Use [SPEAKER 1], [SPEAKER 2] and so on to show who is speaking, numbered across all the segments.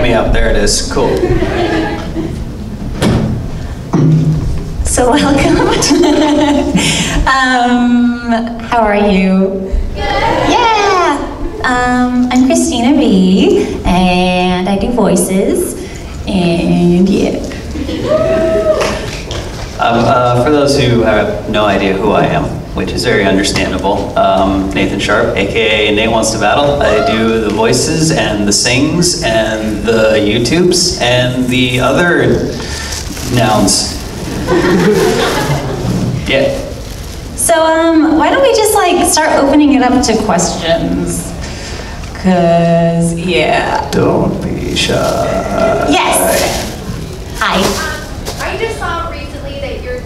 [SPEAKER 1] me up. There it is. Cool.
[SPEAKER 2] So welcome. How are you? Good. Yeah. I'm Cristina Vee, and I do voices, and yeah.
[SPEAKER 1] For those who have no idea who I am, which is very understandable, Nathan Sharp, aka Nate Wants to Battle. I do the voices and the sings and the YouTubes and the other nouns. Yeah.
[SPEAKER 2] So why don't we just like start opening it up to questions? Cause yeah.
[SPEAKER 1] Don't be shy.
[SPEAKER 2] Yes. Hi.
[SPEAKER 3] I just saw recently that you're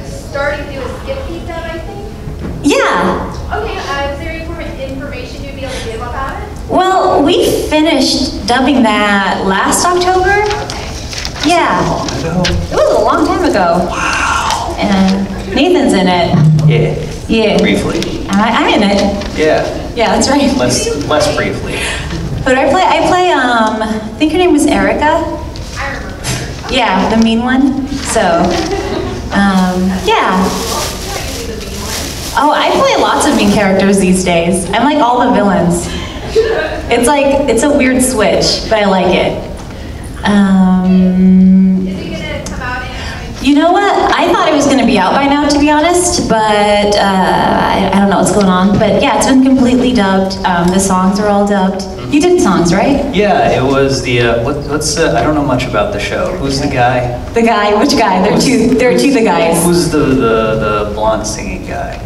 [SPEAKER 3] starting to do a skip piece out, I think.
[SPEAKER 2] Yeah.
[SPEAKER 3] Okay, is there any information you'd be able to give about it?
[SPEAKER 2] Well, we finished dubbing that last October.
[SPEAKER 3] Okay.
[SPEAKER 2] Yeah. It was a long time ago.
[SPEAKER 1] Wow.
[SPEAKER 2] And Nathan's in it.
[SPEAKER 1] Yeah.
[SPEAKER 2] Yeah.
[SPEAKER 1] Briefly.
[SPEAKER 2] And I'm in it.
[SPEAKER 1] Yeah.
[SPEAKER 2] Yeah, that's right.
[SPEAKER 1] Less briefly.
[SPEAKER 2] Who do I play? I play, I think her name was Erica.
[SPEAKER 3] I remember her.
[SPEAKER 2] Yeah, the mean one. So, yeah. Oh, I play lots of mean characters these days. I'm like all the villains. It's like, it's a weird switch, but I like it.
[SPEAKER 3] Is it gonna come out in?
[SPEAKER 2] You know what? I thought it was going to be out by now, to be honest, but I don't know what's going on. But yeah, it's been completely dubbed. The songs are all dubbed. You did songs, right?
[SPEAKER 1] Yeah, it was the, what's I don't know much about the show. Who's the guy?
[SPEAKER 2] The guy, which guy? There are two the guys.
[SPEAKER 1] Who's the blonde singing guy?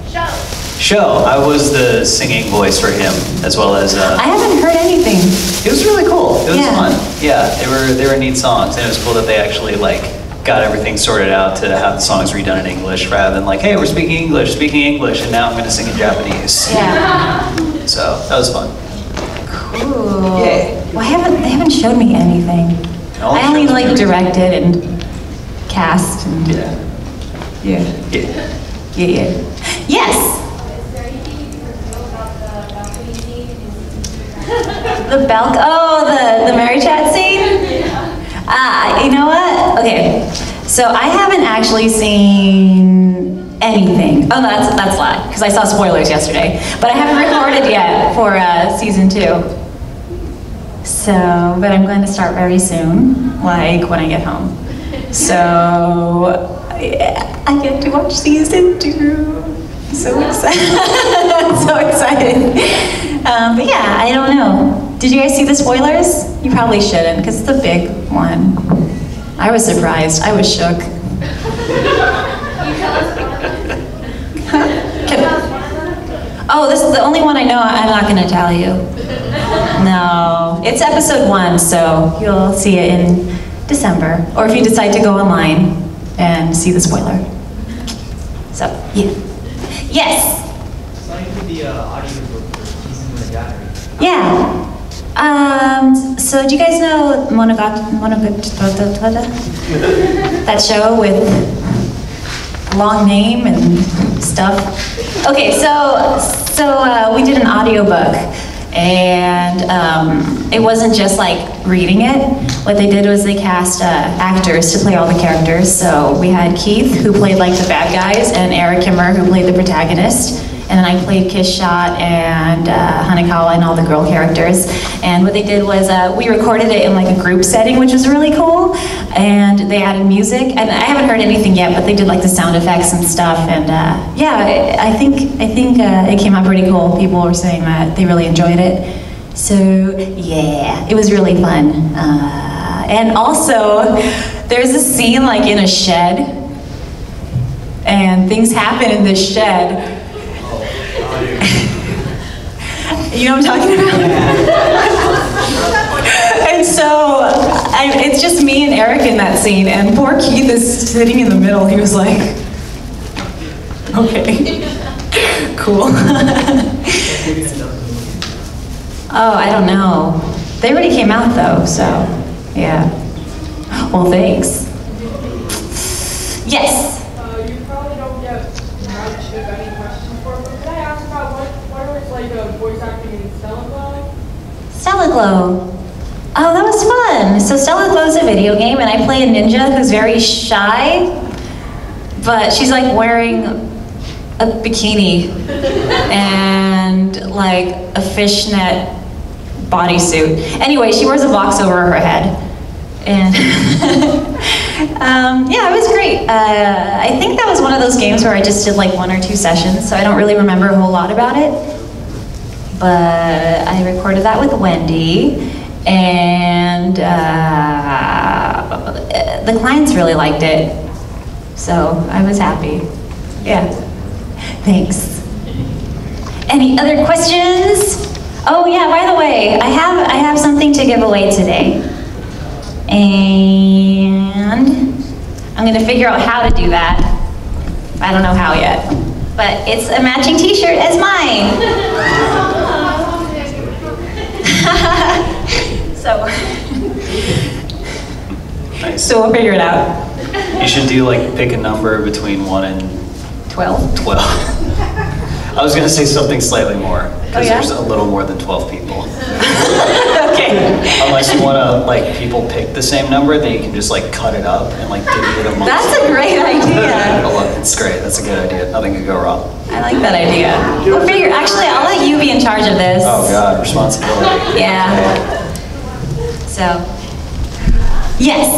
[SPEAKER 1] Show. I was the singing voice for him, as well as,
[SPEAKER 2] I haven't heard anything.
[SPEAKER 1] it was really cool. It was
[SPEAKER 2] Yeah.
[SPEAKER 1] fun. Yeah, they were neat songs, and it was cool that they actually like got everything sorted out to have the songs redone in English rather than like, hey, we're speaking English, and now I'm going to sing in Japanese.
[SPEAKER 2] Yeah.
[SPEAKER 1] So that was fun.
[SPEAKER 2] Cool.
[SPEAKER 1] Yeah.
[SPEAKER 2] Well, they haven't showed me anything.
[SPEAKER 1] All
[SPEAKER 2] I only
[SPEAKER 1] shows
[SPEAKER 2] like
[SPEAKER 1] are-
[SPEAKER 2] directed and cast and
[SPEAKER 1] Yeah.
[SPEAKER 2] yeah.
[SPEAKER 1] Yeah.
[SPEAKER 2] Yeah. Yes.
[SPEAKER 3] Is there anything you can reveal about the balcony scene?
[SPEAKER 2] The the Mary Chat scene? You know what? Okay. So I haven't actually seen anything. Oh, no, that's a lie, because I saw spoilers yesterday. But I haven't recorded yet for season 2. So, but I'm going to start very soon, like when I get home. So, yeah, I get to watch season 2. So excited. I'm so excited. But yeah, I don't know. Did you guys see the spoilers? You probably shouldn't, because it's the big one. I was surprised. I was shook. Oh, this is the only one I know. I'm not going to tell you. No. It's episode 1, so you'll see it in December. Or if you decide to go online and see the spoiler. So, yeah. Yes?
[SPEAKER 4] So I did the audiobook for Season in the Gallery.
[SPEAKER 2] Yeah. So do you guys know Monogatari? That show with long name and stuff? Okay, so we did an audiobook, and it wasn't just like reading it. What they did was they cast actors to play all the characters. So we had Keith, who played like the bad guys, and Eric Kimmer, who played the protagonist. And then I played Kiss Shot and Hanekawa and all the girl characters. And what they did was we recorded it in like a group setting, which was really cool. And they added music, and I haven't heard anything yet, but they did like the sound effects and stuff. And yeah, I think it came out pretty cool. People were saying that they really enjoyed it. So yeah, it was really fun. And also, there's a scene like in a shed, and things happen in this shed. You know what I'm talking about? And so, it's just me and Eric in that scene, and poor Keith is sitting in the middle. He was like, okay, cool. Oh, I don't know. They already came out though, so, yeah. Well, thanks. Yes?
[SPEAKER 5] You probably don't get much, if any, questions for it, but can I ask about what was like voice acting in Stella Glow?
[SPEAKER 2] Stella Glow. Oh, that was fun. So Stella loves a video game, and I play a ninja who's very shy, but she's like wearing a bikini and like a fishnet bodysuit. Anyway, she wears a box over her head. And yeah, it was great. I think that was one of those games where I just did like 1 or 2 sessions, so I don't really remember a whole lot about it. But I recorded that with Wendy, and the clients really liked it, so I was happy. Yeah, thanks. Any other questions? Oh yeah, by the way, I have something to give away today. And I'm gonna figure out how to do that. I don't know how yet, but it's a matching t-shirt as mine. So we'll figure it out.
[SPEAKER 1] You should do like pick a number between 1 and
[SPEAKER 2] 12?
[SPEAKER 1] 12. I was gonna say something slightly more,
[SPEAKER 2] Oh,
[SPEAKER 1] because
[SPEAKER 2] yeah?
[SPEAKER 1] there's a little more than 12 people.
[SPEAKER 2] Okay.
[SPEAKER 1] Unless you wanna, like, people pick the same number, then you can just like cut it up and like divvy it amongst
[SPEAKER 2] That's a great idea.
[SPEAKER 1] It's great, that's a good idea. Nothing could go wrong.
[SPEAKER 2] I like that idea. We'll figure, actually, I'll let you be in charge of this.
[SPEAKER 1] Oh God, responsibility.
[SPEAKER 2] Yeah. So, yes.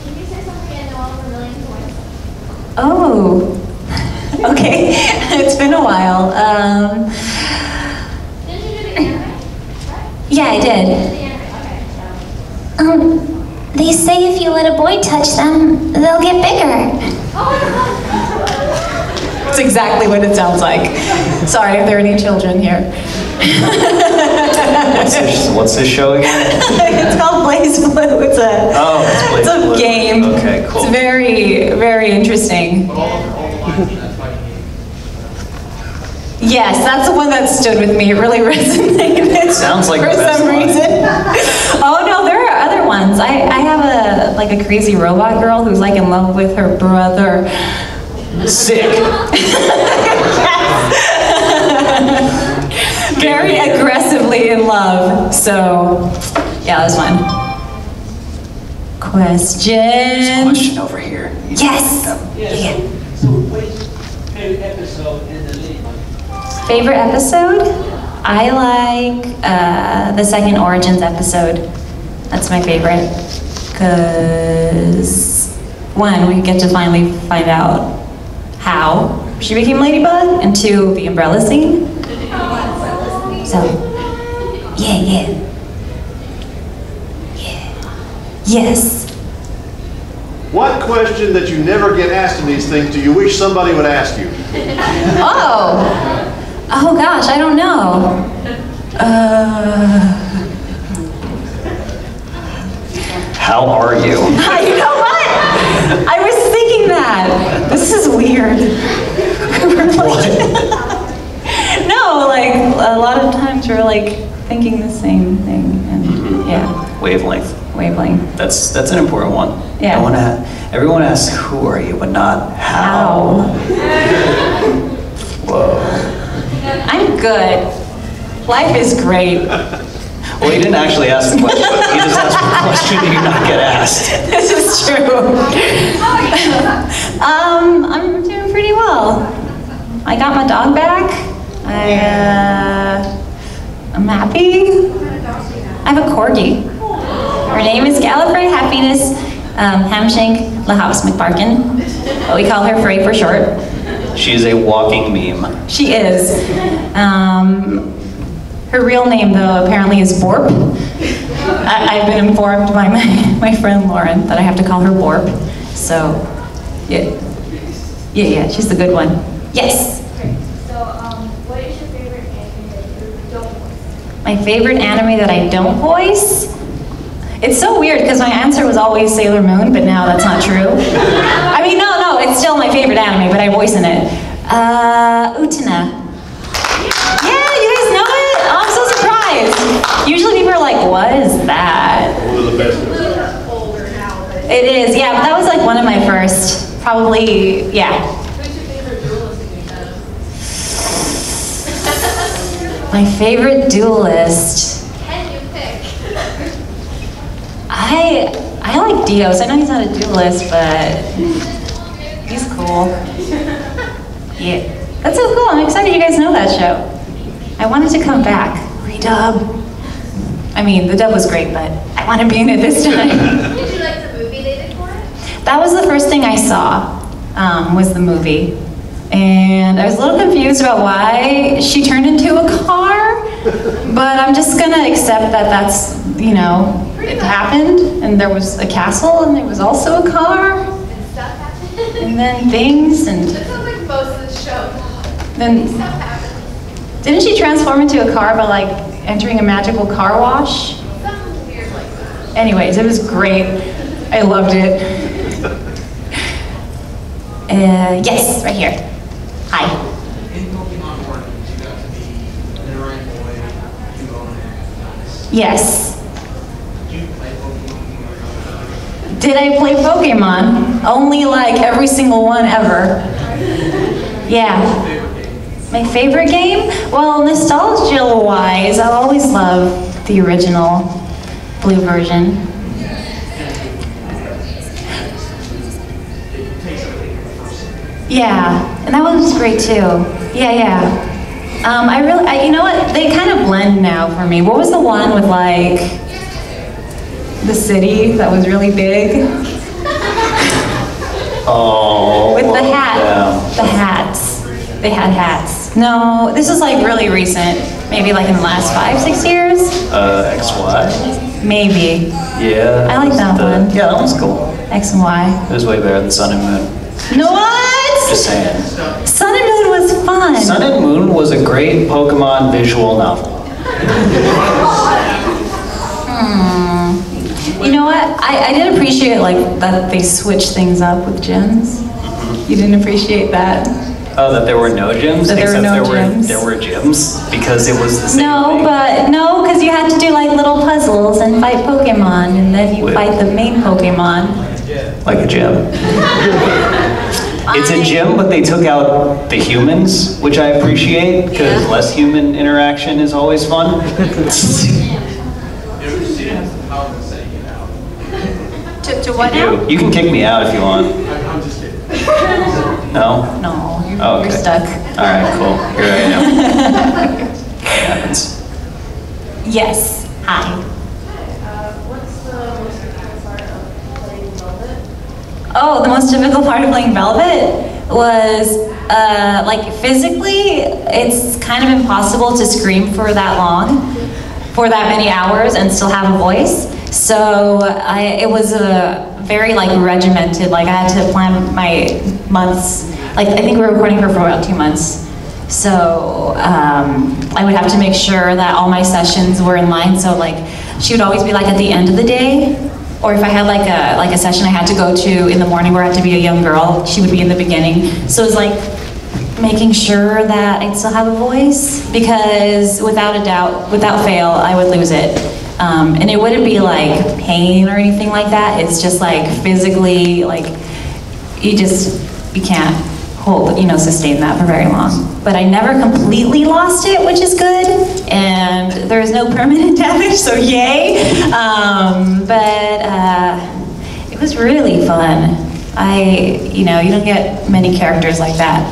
[SPEAKER 3] Can you say something in all the million voice?
[SPEAKER 2] Oh, okay. It's been a while.
[SPEAKER 3] Didn't you do the anime? Right?
[SPEAKER 2] Yeah, I did.
[SPEAKER 3] The anime, okay.
[SPEAKER 2] They say if you let a boy touch them, they'll get bigger.
[SPEAKER 3] Oh,
[SPEAKER 2] That's exactly what it sounds like. Sorry if there are any children here.
[SPEAKER 1] What's this show again?
[SPEAKER 2] It's called Blaze Blue. It's a
[SPEAKER 1] Blaze Blue.
[SPEAKER 2] It's a game.
[SPEAKER 1] Okay, cool.
[SPEAKER 2] It's very, very interesting. Yes, that's the one that stood with me. It really resonated.
[SPEAKER 1] Sounds like
[SPEAKER 2] for
[SPEAKER 1] the best
[SPEAKER 2] some
[SPEAKER 1] one.
[SPEAKER 2] reason. Oh no, there are other ones. I have a crazy robot girl who's like in love with her brother.
[SPEAKER 1] Sick.
[SPEAKER 2] Very aggressively in love. So, yeah, that was fun. Question.
[SPEAKER 1] Question over here.
[SPEAKER 2] Yes.
[SPEAKER 6] Yes. So, what is favorite episode in the league?
[SPEAKER 2] Favorite episode? I like the second Origins episode. That's my favorite. Because, one, we get to finally find out how she became Ladybug, and 2, the umbrella scene. So, yeah. Yes.
[SPEAKER 7] What question that you never get asked in these things do you wish somebody would ask you?
[SPEAKER 2] Oh gosh, I don't know.
[SPEAKER 1] How are you?
[SPEAKER 2] You know what? I was thinking that. This is weird. No, like a lot of times we're like thinking the same thing, and yeah,
[SPEAKER 1] Wavelength.
[SPEAKER 2] wavelength.
[SPEAKER 1] That's an important one.
[SPEAKER 2] Yeah.
[SPEAKER 1] Everyone asks who are you, but not how. Whoa.
[SPEAKER 2] I'm good. Life is great.
[SPEAKER 1] Well, he didn't actually ask the question. He just asked the question that you not get asked.
[SPEAKER 2] This is true. I'm doing pretty well. I got my dog back. I'm happy. I have a corgi. Her name is Gallifrey Happiness Hamshank Lahouse McBarkin, but we call her Frey for short.
[SPEAKER 1] She is a walking meme.
[SPEAKER 2] She is. Her real name, though, apparently is Borp. I've been informed by my friend Lauren that I have to call her Borp. So, yeah, she's the good one. Yes.
[SPEAKER 3] So, what is your favorite anime that you don't voice?
[SPEAKER 2] My favorite anime that I don't voice? It's so weird because my answer was always Sailor Moon, but now that's not true. I mean, no, it's still my favorite anime, but I voice in it. Utena. Yeah, you guys know it? Oh, I'm so surprised. Usually people are like, what is that?
[SPEAKER 7] One of the best.
[SPEAKER 3] Older now, but
[SPEAKER 2] It is, yeah, but that was like one of my first. Probably, yeah.
[SPEAKER 3] who's your favorite duelist in your
[SPEAKER 2] My favorite duelist.
[SPEAKER 3] Can you pick?
[SPEAKER 2] I like Dios. I know he's not a duelist, but he's cool. Yeah, that's so cool. I'm excited you guys know that show. I wanted to come back. Redub. I mean, the dub was great, but I want to be in it this time.
[SPEAKER 3] Did you like the movie they did for it?
[SPEAKER 2] That was the first thing I saw, was the movie. And I was a little confused about why she turned into a car, but I'm just gonna accept that that's, you know, it happened, and there was a castle, and there was also a car,
[SPEAKER 3] And stuff happened?
[SPEAKER 2] and then things, and
[SPEAKER 3] That sounds like most of the show.
[SPEAKER 2] then,
[SPEAKER 3] Stuff happened.
[SPEAKER 2] didn't she transform into a car by like entering a magical car wash?
[SPEAKER 3] Something weird like that.
[SPEAKER 2] Anyways, it was great. I loved it. Yes, right here. Hi.
[SPEAKER 8] In Pokemon Origins, you got to be an Orion boy, you own it.
[SPEAKER 2] Yes.
[SPEAKER 8] Did you play Pokemon?
[SPEAKER 2] Did I play Pokemon? Only like every single one ever. Yeah. My favorite game? Well, nostalgia-wise, I always love the original blue version. Yeah, and that one was great too. Yeah. You know what? They kind of blend now for me. What was the one with like the city that was really big?
[SPEAKER 1] Oh.
[SPEAKER 2] With the hat,
[SPEAKER 1] Yeah.
[SPEAKER 2] the hats. They had hats. No, this is like really recent. Maybe like in the last 5-6 years?
[SPEAKER 1] XY?
[SPEAKER 2] Maybe.
[SPEAKER 1] Yeah.
[SPEAKER 2] I like that one.
[SPEAKER 1] Yeah, that one's cool.
[SPEAKER 2] X and Y.
[SPEAKER 1] It was way better than Sun and Moon.
[SPEAKER 2] No, what?
[SPEAKER 1] Just saying.
[SPEAKER 2] Sun and Moon was fun.
[SPEAKER 1] Sun and Moon was a great Pokemon visual novel.
[SPEAKER 2] You know what? I did appreciate like that they switched things up with gyms. You didn't appreciate that?
[SPEAKER 1] Oh, that there were no gyms?
[SPEAKER 2] That there were
[SPEAKER 1] Except
[SPEAKER 2] no gyms.
[SPEAKER 1] there were gyms because it was the same
[SPEAKER 2] No,
[SPEAKER 1] thing.
[SPEAKER 2] but no, because you had to do like little puzzles and fight Pokemon, and then you
[SPEAKER 1] Wait.
[SPEAKER 2] fight the main Pokemon.
[SPEAKER 1] Like a gym. It's a gym, but they took out the humans, which I appreciate, because
[SPEAKER 2] Yeah.
[SPEAKER 1] less human interaction is always fun.
[SPEAKER 2] To what now?
[SPEAKER 1] You can kick me out if you want.
[SPEAKER 8] I'm just kidding.
[SPEAKER 1] No?
[SPEAKER 2] No, you're,
[SPEAKER 1] Oh, okay.
[SPEAKER 2] you're stuck.
[SPEAKER 1] All right, cool. Here I am. It happens.
[SPEAKER 2] Yes. Hi.
[SPEAKER 5] What's the most difficult part of playing Velvet?
[SPEAKER 2] Oh, the most difficult part of playing Velvet was, like, physically, it's kind of impossible to scream for that long, for that many hours, and still have a voice. So it was a very, like, regimented, like, I had to plan my months. Like, I think we were recording her for about 2 months. So I would have to make sure that all my sessions were in line. So, like, she would always be, like, at the end of the day. Or if I had like a session I had to go to in the morning where I had to be a young girl, she would be in the beginning. So it was like making sure that I'd still have a voice, because without a doubt, without fail, I would lose it. And it wouldn't be like pain or anything like that. It's just like physically, like you can't hold, sustain that for very long. But I never completely lost it, which is good. And there's no permanent damage, so yay. But it was really fun. You don't get many characters like that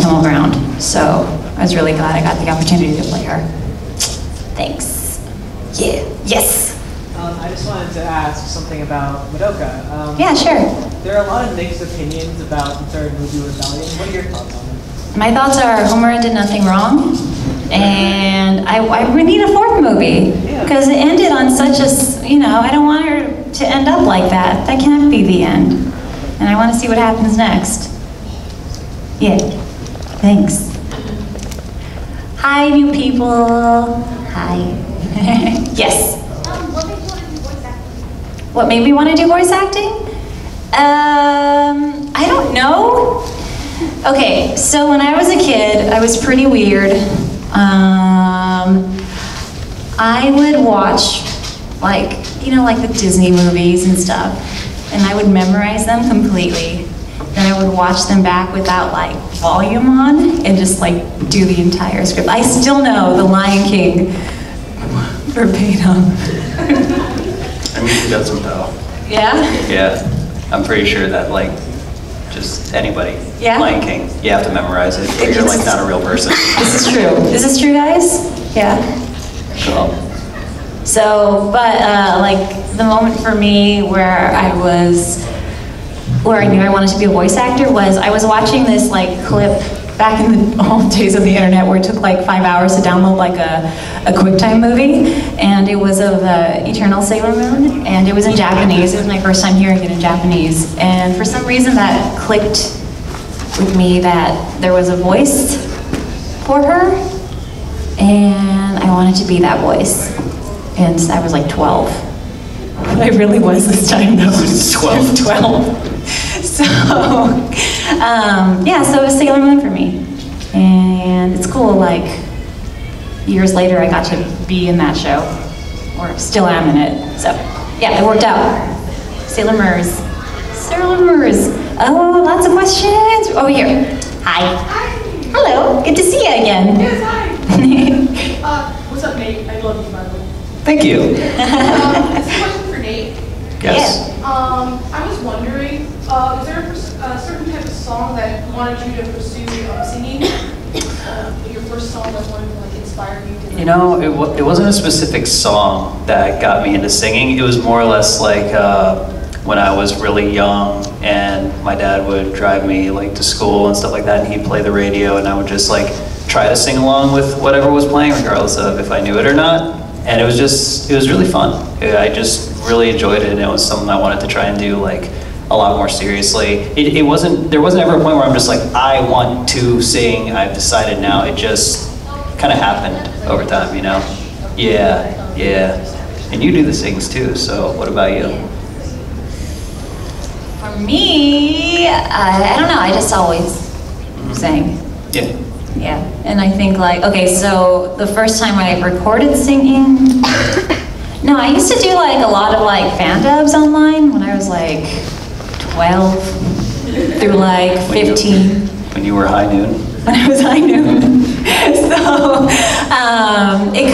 [SPEAKER 2] come around. So I was really glad I got the opportunity to play her. Thanks. Yeah, yes.
[SPEAKER 4] I just wanted to ask something about Madoka.
[SPEAKER 2] Yeah, sure.
[SPEAKER 4] There are a lot of mixed opinions about the third movie, Rebellion. What are your thoughts on it?
[SPEAKER 2] My thoughts are Homura did nothing wrong, and we need a fourth movie, because it ended on such a, I don't want her to end up like that. That can't be the end, and I want to see what happens next. Yeah, thanks. Hi, new people. Hi. Yes.
[SPEAKER 3] What made you want to do voice acting?
[SPEAKER 2] What made me want to do voice acting? I don't know. Okay, so when I was a kid, I was pretty weird. I would watch, like the Disney movies and stuff, and I would memorize them completely. Then I would watch them back without like volume on and just like do the entire script. I still know The Lion King verbatim.
[SPEAKER 1] I mean, who doesn't though?
[SPEAKER 2] Yeah?
[SPEAKER 1] Yeah, I'm pretty sure that like, just anybody.
[SPEAKER 2] Yeah?
[SPEAKER 1] Lion King, you have to memorize it, or you're like not a real person.
[SPEAKER 2] This is true. Is this true, guys? Yeah.
[SPEAKER 1] Cool.
[SPEAKER 2] So, but like the moment for me where I knew I wanted to be a voice actor was I was watching this like clip back in the old days of the internet where it took like 5 hours to download like a QuickTime movie, and it was of Eternal Sailor Moon, and it was in Japanese. It was my first time hearing it in Japanese, and for some reason that clicked with me that there was a voice for her, and I wanted to be that voice. And I was like 12. I really was this time though.
[SPEAKER 1] 12.
[SPEAKER 2] 12. So, yeah, so it was Sailor Moon for me. And it's cool, like, years later I got to be in that show, or still am in it. So, yeah, it worked out. Sailor Mers. Sailor Mers. Oh, lots of questions. Over here. Hi.
[SPEAKER 5] Hi.
[SPEAKER 2] Hello, good to see you again.
[SPEAKER 5] Yes, hi. What's up, Nate? I love you, by the way.
[SPEAKER 1] Thank you.
[SPEAKER 5] This is a question for Nate.
[SPEAKER 1] Yes.
[SPEAKER 5] I was wondering, is there a certain type of song that wanted you to pursue singing? Your first song that wanted to like inspire you to?
[SPEAKER 1] You know, it wasn't a specific song that got me into singing. It was more or less like when I was really young and my dad would drive me like to school and stuff like that, and he'd play the radio, and I would just like try to sing along with whatever was playing, regardless of if I knew it or not. And it was really fun. I just really enjoyed it, and it was something I wanted to try and do like a lot more seriously. There wasn't ever a point where I'm just like, I want to sing, I've decided now. It just kind of happened over time, you know? Yeah, yeah. And you do the sings too, so what about you?
[SPEAKER 2] For me, I don't know, I just always sang.
[SPEAKER 1] Yeah.
[SPEAKER 2] Yeah, and I think like, okay, so the first time I recorded singing, no, I used to do like a lot of like fan dubs online when I was like 12 through like 15.
[SPEAKER 1] When you were high noon?
[SPEAKER 2] When I was high noon. So it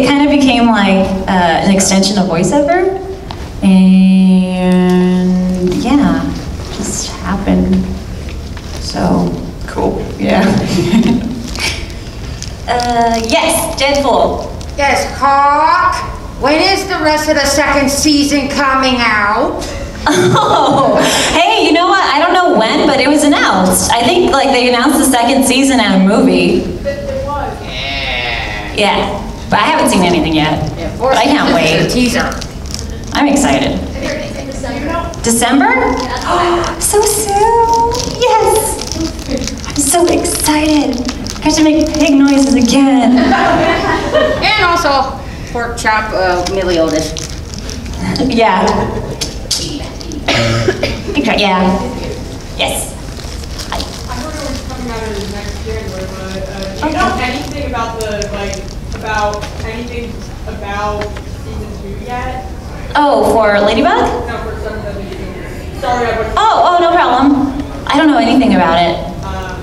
[SPEAKER 2] kind of became like an extension of voiceover, and yeah, just happened. So.
[SPEAKER 1] Cool.
[SPEAKER 2] Yeah. Yes, Deadpool.
[SPEAKER 9] Yes, Hawk. When is the rest of the second season coming out?
[SPEAKER 2] Oh, hey, you know what? I don't know when, but it was announced. I think like they announced the second season and a movie.
[SPEAKER 5] It was.
[SPEAKER 2] Yeah, but I haven't seen anything yet.
[SPEAKER 9] Yeah,
[SPEAKER 2] But I can't wait.
[SPEAKER 9] Teaser.
[SPEAKER 2] I'm excited. December? So soon! Yes! I'm so excited. I have to make pig noises again.
[SPEAKER 9] And also pork chop Meliodas.
[SPEAKER 2] Yeah. Yeah. Yes.
[SPEAKER 5] I heard it was coming out in next January, but do you know anything about anything about season 2 yet?
[SPEAKER 2] Oh, for Ladybug?
[SPEAKER 5] No, for some of the Sorry, I was.
[SPEAKER 2] Oh, no problem. I don't know anything about it.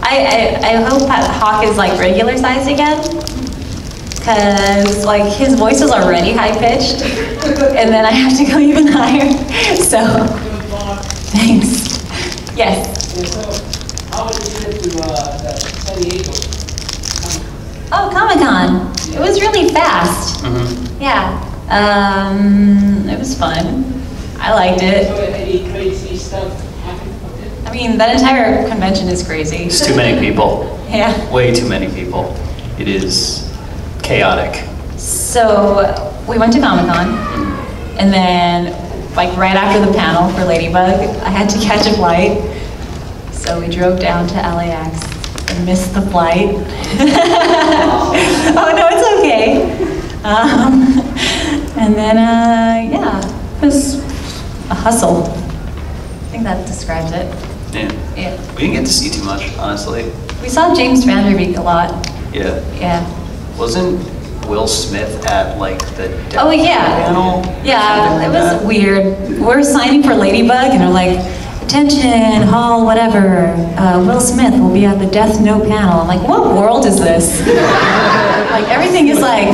[SPEAKER 2] I hope that Hawk is like regular sized again, because like his voice is already high pitched, and then I have to go even higher. So, thanks. Yes.
[SPEAKER 6] And so, how was it to San Diego?
[SPEAKER 2] Oh, Comic-Con. It was really fast.
[SPEAKER 1] Mm-hmm.
[SPEAKER 2] Yeah. It was fun. I liked
[SPEAKER 6] So
[SPEAKER 2] it.
[SPEAKER 6] any crazy stuff happened?
[SPEAKER 2] I mean, that entire convention is crazy.
[SPEAKER 1] It's too many people.
[SPEAKER 2] Yeah.
[SPEAKER 1] Way too many people. It is chaotic.
[SPEAKER 2] So we went to Comic-Con, and then like right after the panel for Ladybug, I had to catch a flight. So we drove down to LAX and missed the flight. Oh no, it's okay. And then yeah, it was a hustle. I think that describes it.
[SPEAKER 1] Yeah.
[SPEAKER 2] Yeah.
[SPEAKER 1] We didn't get to see too much, honestly.
[SPEAKER 2] We saw James Van Der Beek a lot.
[SPEAKER 1] Yeah.
[SPEAKER 2] Yeah.
[SPEAKER 1] Wasn't Will Smith at like the
[SPEAKER 2] Oh yeah.
[SPEAKER 1] panel?
[SPEAKER 2] Yeah, it was weird. We're signing for Ladybug and they're like, attention, hall, whatever. Will Smith will be at the Death Note panel. I'm like, what world is this? Like everything is like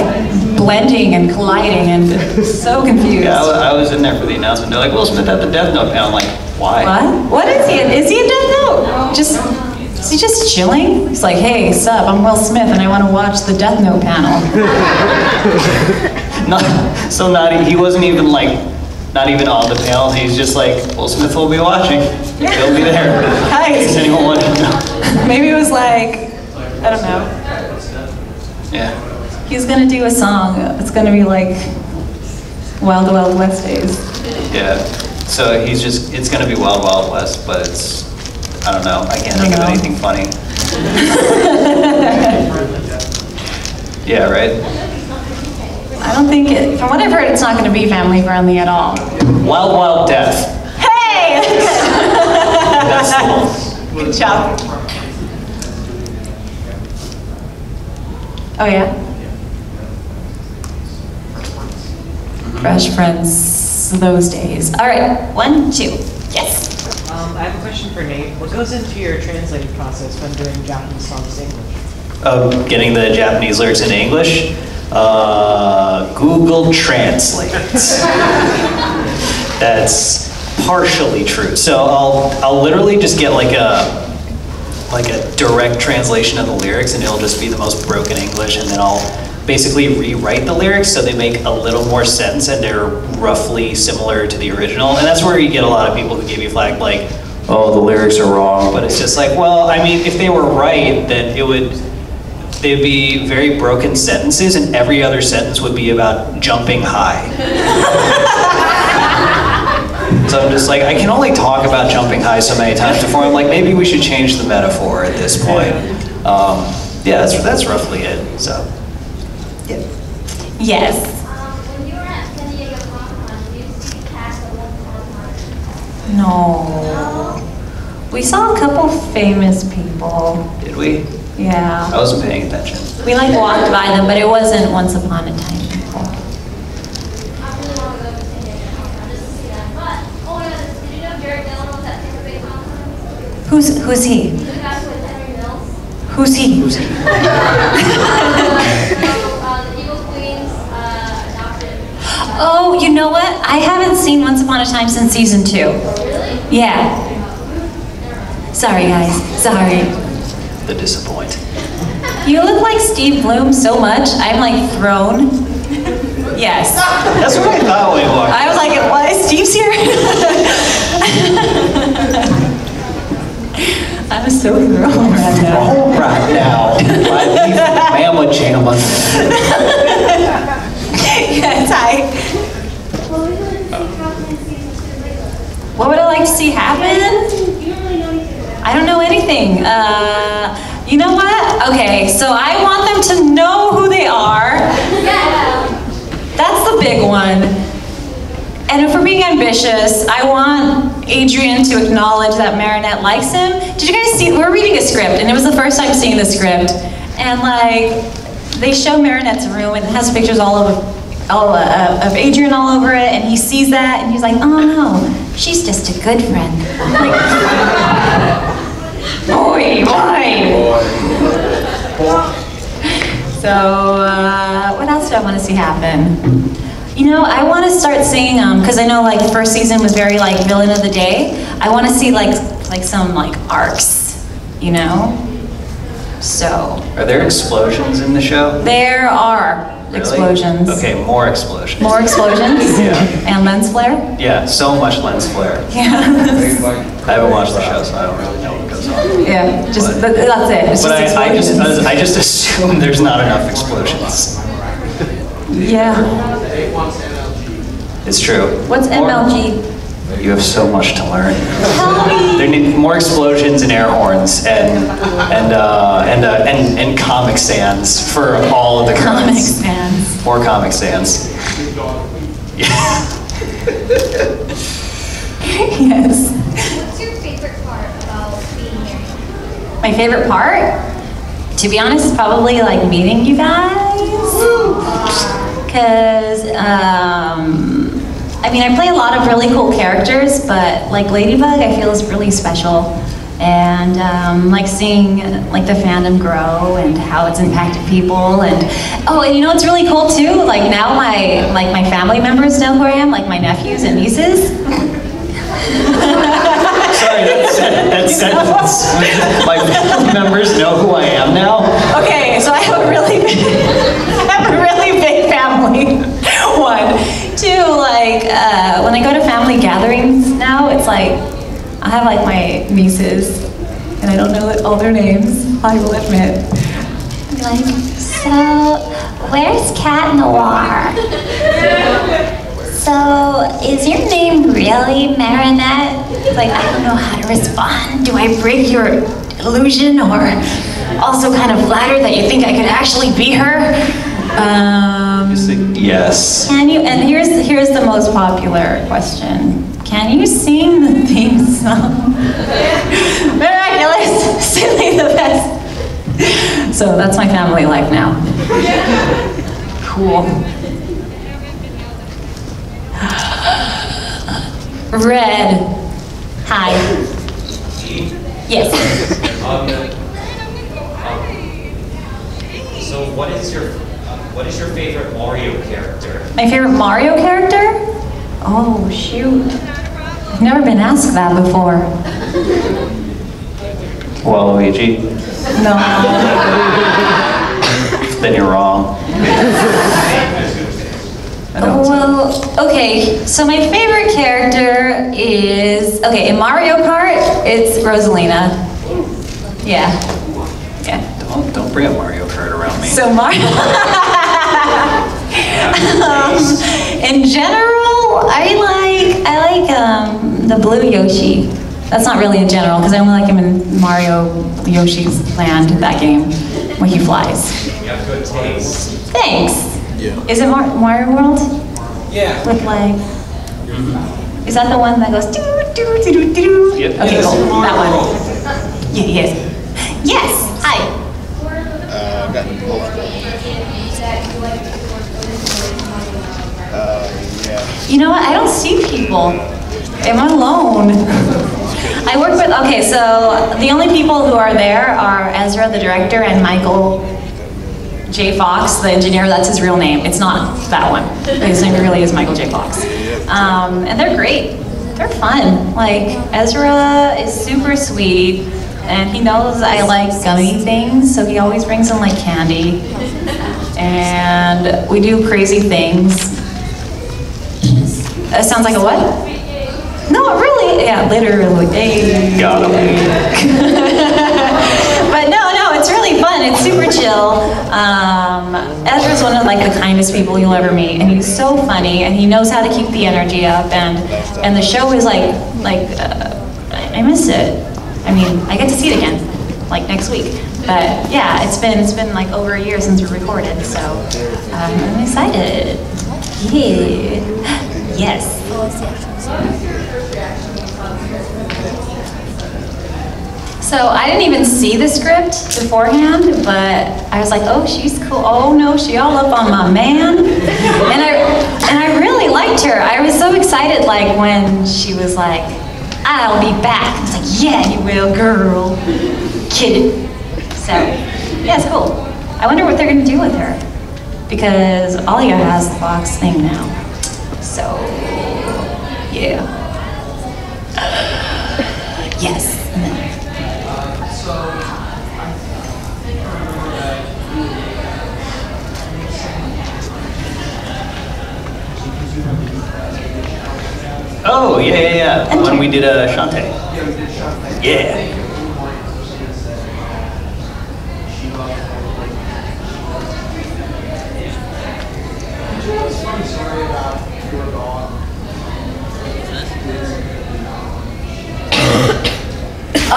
[SPEAKER 2] blending and colliding and so confused.
[SPEAKER 1] Yeah, I was in there for the announcement. They're like, Will Smith at the Death Note panel. I'm like, why?
[SPEAKER 2] What? What is he? Is he a Death Note? Is he just chilling? He's like, hey, sup, I'm Will Smith and I want to watch the Death Note panel.
[SPEAKER 1] He wasn't even like, not even on the panel. He's just like, Will Smith will be watching. He'll be there.
[SPEAKER 2] Nice.
[SPEAKER 1] Does anyone want to know?
[SPEAKER 2] Maybe it was like, I don't know.
[SPEAKER 1] Yeah.
[SPEAKER 2] He's gonna do a song. It's gonna be like Wild Wild West days.
[SPEAKER 1] Yeah. So it's gonna be Wild Wild West, but it's, I don't know. I can't think of anything funny. Yeah, right?
[SPEAKER 2] I don't think from what I've heard, it's not gonna be family friendly at all.
[SPEAKER 1] Wild Wild Death.
[SPEAKER 2] Hey!
[SPEAKER 1] That's the one.
[SPEAKER 2] Good job. Oh yeah? Fresh Prince, those days. All right, 1, 2, yes.
[SPEAKER 4] I have a question for Nate. What goes into your translating process when doing Japanese songs to English?
[SPEAKER 1] Getting the Japanese lyrics into English? Google Translate. That's partially true. So I'll literally just get like a direct translation of the lyrics, and it'll just be the most broken English, and then I'll basically rewrite the lyrics so they make a little more sense and they're roughly similar to the original. And that's where you get a lot of people who give you flack like, oh, the lyrics are wrong. But it's just like, well, I mean, if they were right, then they'd be very broken sentences, and every other sentence would be about jumping high. So I'm just like, I can only talk about jumping high so many times before I'm like, maybe we should change the metaphor at this point. Yeah, that's roughly it. So, yeah.
[SPEAKER 2] Yes.
[SPEAKER 3] When you were at San Diego Comic-Con, did you see the cast of Once Upon a Time?
[SPEAKER 2] No. We saw a couple famous people.
[SPEAKER 1] Did we?
[SPEAKER 2] Yeah.
[SPEAKER 1] I wasn't paying attention.
[SPEAKER 2] We like walked by them, but it wasn't Once Upon a Time people.
[SPEAKER 3] I really want to go to San Diego Comic-Con just to see that. But, oh my God, did you know Jared Dillon was at Tampa Bay Comic-Con?
[SPEAKER 2] Who's he?
[SPEAKER 3] He's the guy with Henry Mills.
[SPEAKER 2] Who's he?
[SPEAKER 3] The Evil Queen's adopted.
[SPEAKER 2] Oh, you know what? I haven't seen Once Upon a Time since season 2.
[SPEAKER 3] Really?
[SPEAKER 2] Yeah. Sorry, guys. Sorry.
[SPEAKER 1] The disappoint.
[SPEAKER 2] You look like Steve Bloom so much, I'm like thrown. Yes.
[SPEAKER 1] That's what I thought when we walked.
[SPEAKER 2] I was like, what? Steve's here? I'm so thrown right now.
[SPEAKER 1] Oh, right now. Mama Jamma.
[SPEAKER 2] Yes, hi. What would I like to see happen? I don't know anything. You know what? Okay, so I want them to know who they are. That's the big one. And if we're being ambitious, I want Adrian to acknowledge that Marinette likes him. Did you guys see, we're reading a script, and it was the first time seeing the script. And like, they show Marinette's room, and it has pictures of Adrian all over it, and he sees that, and he's like, oh no, she's just a good friend. Like, boy. So, what else do I want to see happen? You know, I want to start seeing, because I know like the first season was very like villain of the day. I want to see like some like arcs, you know? So.
[SPEAKER 1] Are there explosions in the show?
[SPEAKER 2] There are
[SPEAKER 1] Really?
[SPEAKER 2] explosions.
[SPEAKER 1] Okay, more explosions.
[SPEAKER 2] More explosions?
[SPEAKER 1] Yeah.
[SPEAKER 2] And lens flare?
[SPEAKER 1] Yeah, so much lens flare.
[SPEAKER 2] Yeah.
[SPEAKER 1] I haven't watched the show, so I don't really know what goes on.
[SPEAKER 2] Yeah, just that's it. It's
[SPEAKER 1] But
[SPEAKER 2] just
[SPEAKER 1] I
[SPEAKER 2] explosions.
[SPEAKER 1] just assume there's not enough explosions.
[SPEAKER 2] Yeah.
[SPEAKER 1] It's true.
[SPEAKER 2] What's MLG?
[SPEAKER 1] You have so much to learn.
[SPEAKER 2] Tell me.
[SPEAKER 1] There need more explosions and air horns and comic sans for all of the
[SPEAKER 2] Comic
[SPEAKER 1] currents.
[SPEAKER 2] fans.
[SPEAKER 1] More comic sans. Yeah.
[SPEAKER 2] Yes.
[SPEAKER 3] What's your favorite part about being married?
[SPEAKER 2] My favorite part, to be honest, is probably like meeting you guys. Because, I mean, I play a lot of really cool characters, but like Ladybug, I feel is really special. and like seeing like the fandom grow and how it's impacted people. And oh, and you know what's really cool too? Like now my family members know who I am, like my nephews and nieces.
[SPEAKER 1] Sorry, that sentence. My family members know who I am now?
[SPEAKER 2] Okay, so I have a really big family. One. Two, like, when I go to family gatherings now, it's like, I have like my nieces, and I don't know all their names, I will admit. I'm like, so, where's Cat Noir? So, is your name really Marinette? Like, I don't know how to respond. Do I break your illusion, or also kind of flatter that you think I could actually be her?
[SPEAKER 1] Yes.
[SPEAKER 2] Can you, and here's the most popular question. Can you sing the theme song? Miraculous, simply the best. So that's my family life now. Cool. Red. Hi. Yes.
[SPEAKER 10] So what is your favorite Mario character?
[SPEAKER 2] My favorite Mario character? Oh, shoot. I've never been asked that before.
[SPEAKER 1] Waluigi.
[SPEAKER 2] No.
[SPEAKER 1] Then you're wrong.
[SPEAKER 2] Oh, well, okay, so my favorite character is, okay, in Mario Kart, it's Rosalina. Yeah. Yeah.
[SPEAKER 1] Don't bring up Mario Kart around me.
[SPEAKER 2] So in general, I like the blue Yoshi. That's not really in general, because I only like him in Mario Yoshi's Land, that game, where he flies.
[SPEAKER 10] You have good taste.
[SPEAKER 2] Thanks.
[SPEAKER 7] Yeah.
[SPEAKER 2] Is it Mario World?
[SPEAKER 10] Yeah.
[SPEAKER 2] With like, is that the one that goes doo doo doo doo doo?
[SPEAKER 1] Yep.
[SPEAKER 2] Okay, cool. That one. Yeah, yes. Yes. Hi.
[SPEAKER 7] Got yeah.
[SPEAKER 2] You know what? I don't see people. Am I alone? I work with, okay, so the only people who are there are Ezra, the director, and Michael J. Fox, the engineer. That's his real name. It's not that one. His name really is Michael J. Fox. And they're great. They're fun. Like, Ezra is super sweet, and he knows I like gummy things, so he always brings in like candy. And we do crazy things. It sounds like a what? No, really? Yeah, literally. Hey.
[SPEAKER 1] Got him.
[SPEAKER 2] But no, it's really fun. It's super chill. Ezra's one of like the kindest people you'll ever meet, and he's so funny, and he knows how to keep the energy up. And the show is I miss it. I mean, I get to see it again, like next week. But yeah, it's been like over a year since we recorded, so I'm excited. Yeah. Yes. So I didn't even see the script beforehand, but I was like, oh, she's cool. Oh no, she all up on my man. And I really liked her. I was so excited, like when she was like, I'll be back. I was like, yeah, you will, girl. Kidding. So yeah, it's cool. I wonder what they're gonna do with her, because Alia has the Fox thing now. So yeah. Yes.
[SPEAKER 1] Oh, yeah. When we did Shantae. Yeah.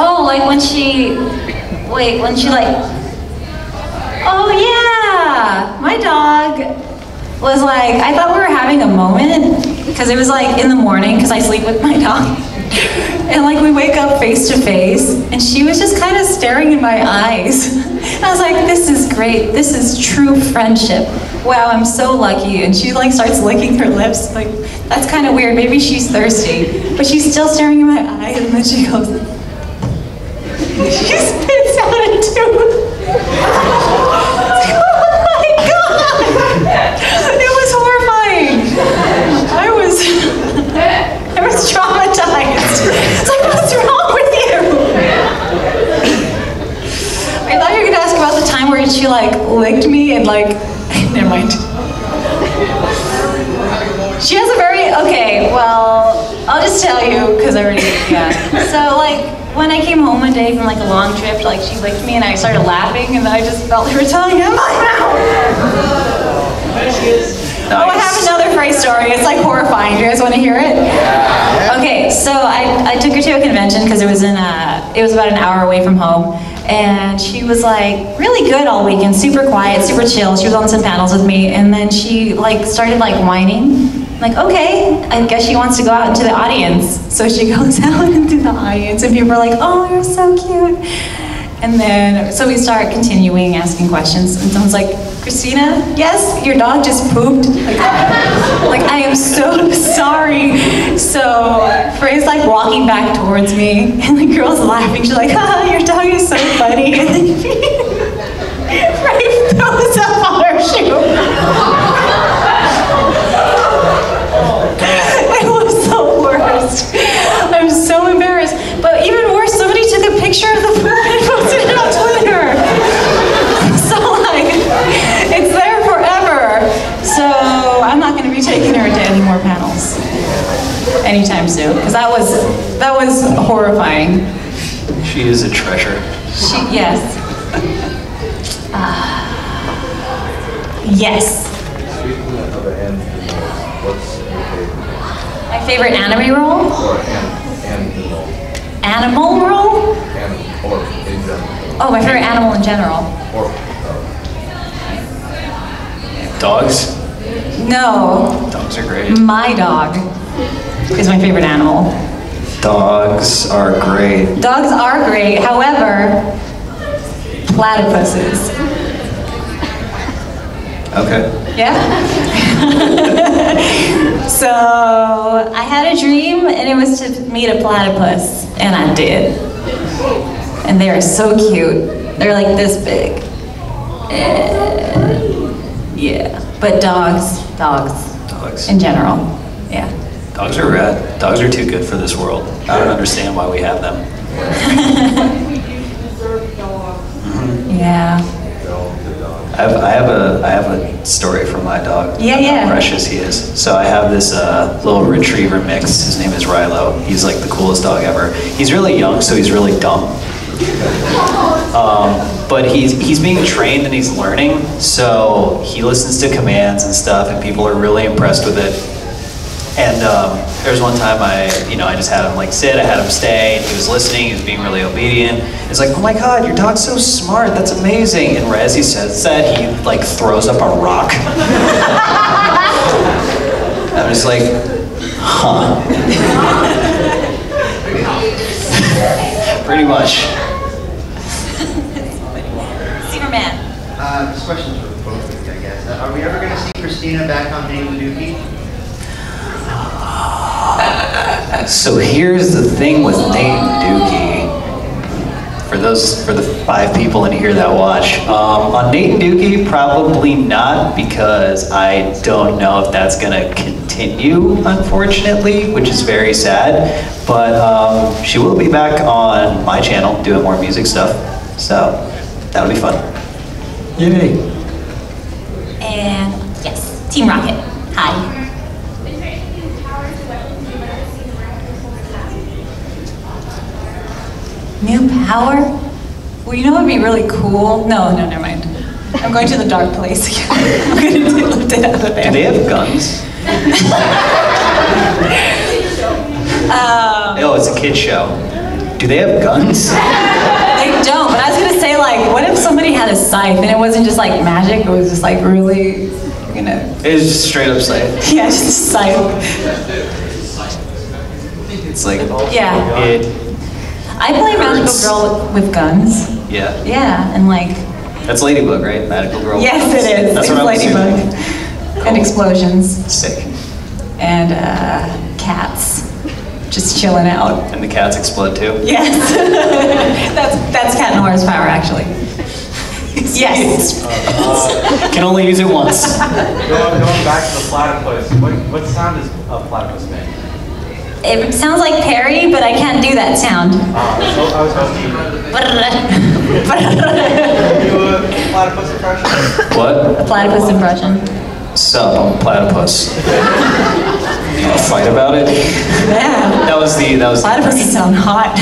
[SPEAKER 2] Oh, like when she like, oh yeah, my dog was like, I thought we were having a moment, because it was like in the morning, because I sleep with my dog, and like we wake up face to face, and she was just kind of staring in my eyes. And I was like, this is great, this is true friendship. Wow, I'm so lucky. And she like starts licking her lips, like, that's kind of weird, maybe she's thirsty, but she's still staring in my eyes, and then she goes, She spits out a tooth. Oh my God! It was horrifying. I was traumatized. It's like, what's wrong with you? I thought you were gonna ask about the time where she like licked me and like, never mind. She has a very, okay, well, I'll just tell you, because I already, yeah. So like, when I came home one day from like a long trip, like she licked me and I started laughing and then I just felt her tongue in my mouth. Oh, I have another phrase story. It's like horrifying. Do you guys want to hear it? Yeah. Okay, so I took her to a convention because it was about an hour away from home. And she was like really good all weekend, super quiet, super chill. She was on some panels with me, and then she like started like whining. Like, okay, I guess she wants to go out into the audience. So she goes out into the audience, and people are like, oh, you're so cute. And then, so we start continuing asking questions, and someone's like, Cristina, yes, your dog just pooped. Like I am so sorry. So Frey's like walking back towards me, and the girl's laughing. She's like, haha, your dog is so funny. And then Frey throws up on her shoe. It was the worst. I'm so embarrassed. But even worse, somebody took a picture of the poop and posted it on Twitter. So like, it's there forever. So I'm not going to be taking her to any more panels anytime soon, because that was horrifying.
[SPEAKER 1] She is a treasure.
[SPEAKER 2] Yes. Yes. My favorite anime role? Animal role? Oh, my favorite animal in general.
[SPEAKER 1] Dogs?
[SPEAKER 2] No.
[SPEAKER 1] Dogs are great.
[SPEAKER 2] My dog is my favorite animal.
[SPEAKER 1] Dogs are great.
[SPEAKER 2] Dogs are great, however, platypuses.
[SPEAKER 1] Okay.
[SPEAKER 2] Yeah? So, I had a dream and it was to meet a platypus, and I did. And they are so cute. They're like this big. Yeah. But dogs. In general. Yeah.
[SPEAKER 1] Dogs are rad. Dogs are too good for this world. I don't understand why we have them.
[SPEAKER 5] We do deserve dogs.
[SPEAKER 2] Yeah.
[SPEAKER 1] I have a story from my dog.
[SPEAKER 2] Yeah, yeah.
[SPEAKER 1] How precious he is. So I have this little retriever mix. His name is Rilo. He's like the coolest dog ever. He's really young, so he's really dumb. But he's being trained and he's learning. So he listens to commands and stuff, and people are really impressed with it. And there was one time I just had him like sit, I had him stay, and he was listening, he was being really obedient. It's like, oh my God, your dog's so smart, that's amazing. And right as he says that, he like throws up a rock. I'm just like, huh. Pretty much.
[SPEAKER 2] Superman.
[SPEAKER 11] This question's for both of you, I guess. Are we ever going to see Cristina back on Nate and Dookie?
[SPEAKER 1] So here's the thing with Nate and Dookie. For the 5 people in here that watch, on Nate and Dookie, probably not, because I don't know if that's gonna continue, unfortunately, which is very sad. But she will be back on my channel doing more music stuff, so that'll be fun. Yay!
[SPEAKER 2] And yes, Team Rocket. Hi. New power? Well, you know what would be really cool? No, never mind. I'm going to the dark place again. I'm going to lift it out of there.
[SPEAKER 1] Do they have guns? Oh, it's a kid's show. Do they have guns?
[SPEAKER 2] They don't, but I was going to say, like, what if somebody had a scythe and it wasn't just like magic, it was just like really, you know.
[SPEAKER 1] It was just straight up scythe.
[SPEAKER 2] Yeah, just a scythe.
[SPEAKER 1] It's like,
[SPEAKER 2] yeah. I play Magical Girl with guns.
[SPEAKER 1] Yeah.
[SPEAKER 2] Yeah, and like.
[SPEAKER 1] That's Ladybug, right? Magical Girl.
[SPEAKER 2] Yes, it is.
[SPEAKER 1] That's
[SPEAKER 2] it's
[SPEAKER 1] what I'm
[SPEAKER 2] Ladybug.
[SPEAKER 1] assuming.
[SPEAKER 2] And explosions.
[SPEAKER 1] Sick.
[SPEAKER 2] And cats. Just just chilling out.
[SPEAKER 1] And the cats explode too?
[SPEAKER 2] Yes. that's Cat Noir's power, actually. Yes.
[SPEAKER 1] Can only use it once.
[SPEAKER 10] Going back to the platypus, what sound does a platypus make?
[SPEAKER 2] It sounds like Perry, but I can't do that sound.
[SPEAKER 10] So I was hoping you do a platypus impression.
[SPEAKER 1] What?
[SPEAKER 2] A platypus impression.
[SPEAKER 1] Sup, I'm a platypus. You wanna fight about it?
[SPEAKER 2] Yeah.
[SPEAKER 1] That was
[SPEAKER 2] Platypuses sound hot.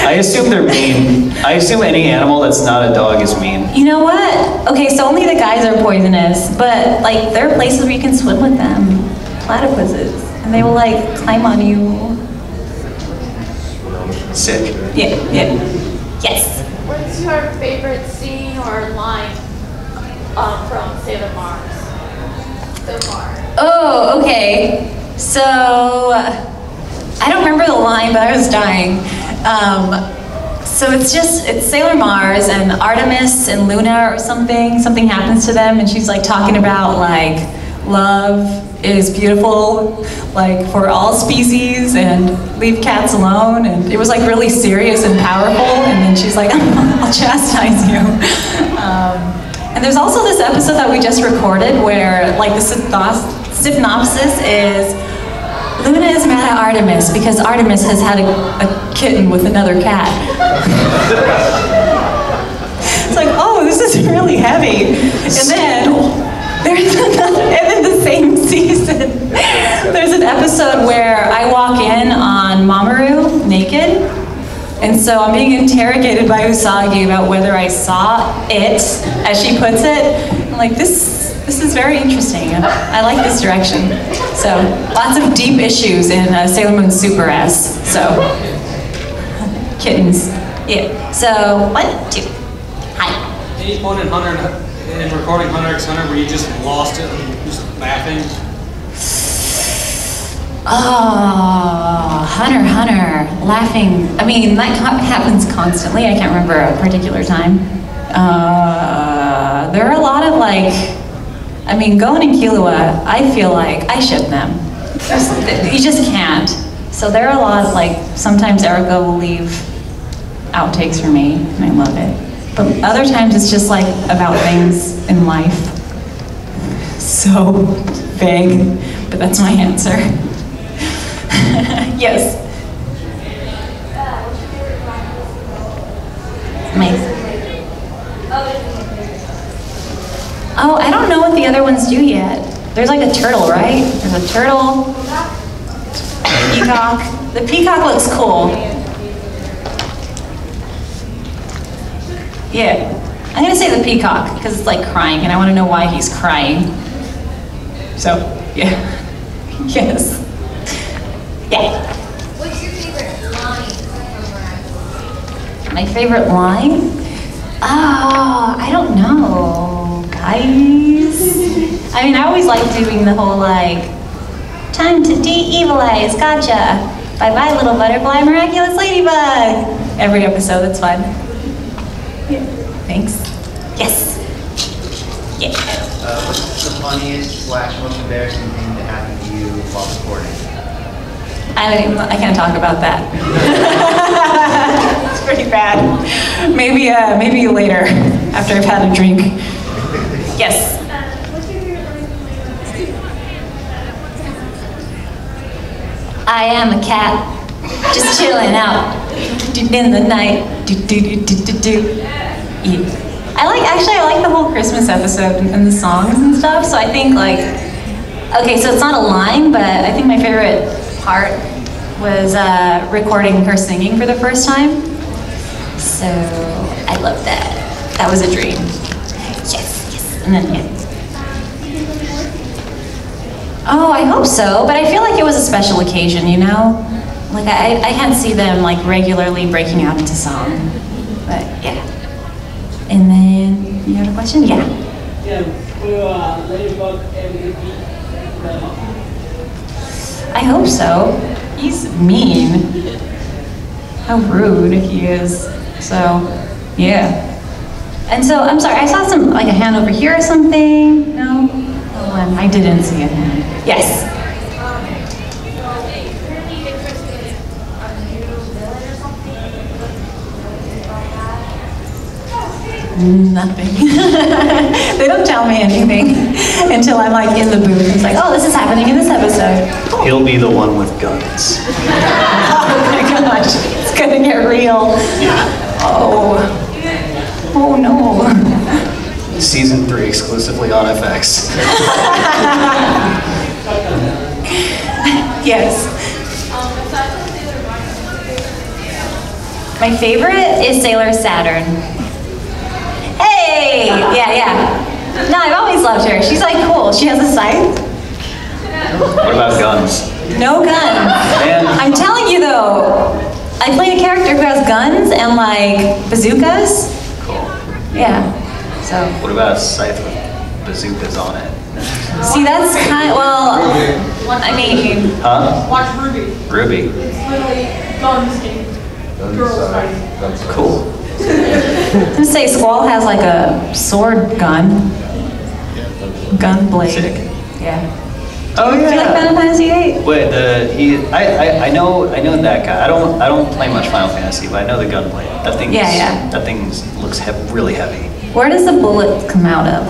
[SPEAKER 1] I assume they're mean. I assume any animal that's not a dog is mean.
[SPEAKER 2] You know what? Okay, so only the guys are poisonous, but like there are places where you can swim with them. Platypuses. And they will like climb on you.
[SPEAKER 1] Sick.
[SPEAKER 2] Yeah. Yes.
[SPEAKER 3] What's your favorite scene or line from Sailor Mars so far?
[SPEAKER 2] Oh, okay. So, I don't remember the line, but I was dying. So it's Sailor Mars and Artemis and Luna or something. Something happens to them and she's like talking about like love is beautiful, like for all species, and leave cats alone. And it was like really serious and powerful. And then she's like, I'll chastise you. And there's also this episode that we just recorded where like the synopsis is Luna is mad at Artemis because Artemis has had a kitten with another cat. It's like, oh, this is really heavy. And then there's another, and in the same season, there's an episode where I walk in on Mamoru naked. And so I'm being interrogated by Usagi about whether I saw it, as she puts it. I'm like, this is very interesting. I like this direction. So lots of deep issues in Sailor Moon Super S. So kittens. Yeah. So 1, 2. Hi.
[SPEAKER 12] Any point in recording Hunter x Hunter where you just lost it and just laughing?
[SPEAKER 2] Oh, Hunter, laughing. I mean, that happens constantly. I can't remember a particular time. There are a lot of like, I mean, Gon and Killua, I feel like I ship them. You just can't. So there are a lot of like, sometimes Erica will leave outtakes for me, and I love it. But other times it's just like about things in life. So vague, but that's my answer. Yes. Oh, I don't know what the other ones do yet. There's like a turtle, right? There's a turtle, peacock. The peacock looks cool. Yeah. I'm gonna say the peacock because it's like crying and I want to know why he's crying. So, yeah. Yes. Yeah.
[SPEAKER 3] What's your favorite line from Miraculous?
[SPEAKER 2] My favorite line? Oh, I don't know, guys. I mean, I always like doing the whole like, time to de-evilize, gotcha. Bye-bye, little butterfly, miraculous ladybug. Every episode, that's fun. Yeah. Thanks. Yes. Yeah.
[SPEAKER 11] What's the funniest / most embarrassing thing that happened to you while recording?
[SPEAKER 2] I can't talk about that. It's pretty bad. Maybe later, after I've had a drink. Yes.
[SPEAKER 3] What's your favorite line from
[SPEAKER 2] I am a cat, just chilling out in the night. Yeah. I like the whole Christmas episode and the songs and stuff. So I think like, okay, so it's not a line, but I think my favorite part was recording her singing for the first time. So I love that. That was a dream. Yes. And then yeah. Oh, I hope so, but I feel like it was a special occasion, you know? Like I can't see them like regularly breaking out into song. But yeah. And then you have a question? Yeah.
[SPEAKER 6] Yeah, will Ladybug MVP?
[SPEAKER 2] I hope so. He's mean. How rude he is. So, yeah. And so, I'm sorry, I saw some, like a hand over here or something. No? I didn't see a hand. Yes. Nothing. They don't tell me anything until I'm like in the booth. It's like, oh, this is happening in this episode.
[SPEAKER 1] He'll be the one with guns.
[SPEAKER 2] Oh my gosh, it's gonna get real.
[SPEAKER 1] Yeah.
[SPEAKER 2] Oh. Oh no.
[SPEAKER 1] Season 3 exclusively on FX.
[SPEAKER 2] Yes. My favorite is Sailor Saturn. Hey! Yeah. No, I've always loved her. She's like cool. She has a scythe.
[SPEAKER 1] What about guns?
[SPEAKER 2] No guns.
[SPEAKER 1] Man.
[SPEAKER 2] I'm telling you though, I played a character who has guns and like bazookas.
[SPEAKER 1] Cool.
[SPEAKER 2] Yeah. So.
[SPEAKER 1] What about a scythe with bazookas on it?
[SPEAKER 2] See, that's kind of, well, I mean.
[SPEAKER 1] Huh?
[SPEAKER 5] Watch Ruby.
[SPEAKER 1] Ruby.
[SPEAKER 5] It's literally guns and girls fighting.
[SPEAKER 1] Cool.
[SPEAKER 2] I'm gonna say Squall has like a sword gun. Gun blade.
[SPEAKER 1] Sick.
[SPEAKER 2] Yeah.
[SPEAKER 1] Oh yeah.
[SPEAKER 2] Do you like Final Fantasy VIII?
[SPEAKER 1] Wait, I know that guy. I don't play much Final Fantasy, but I know the gunblade. That thing. That thing looks really heavy.
[SPEAKER 2] Where does the bullet come out of?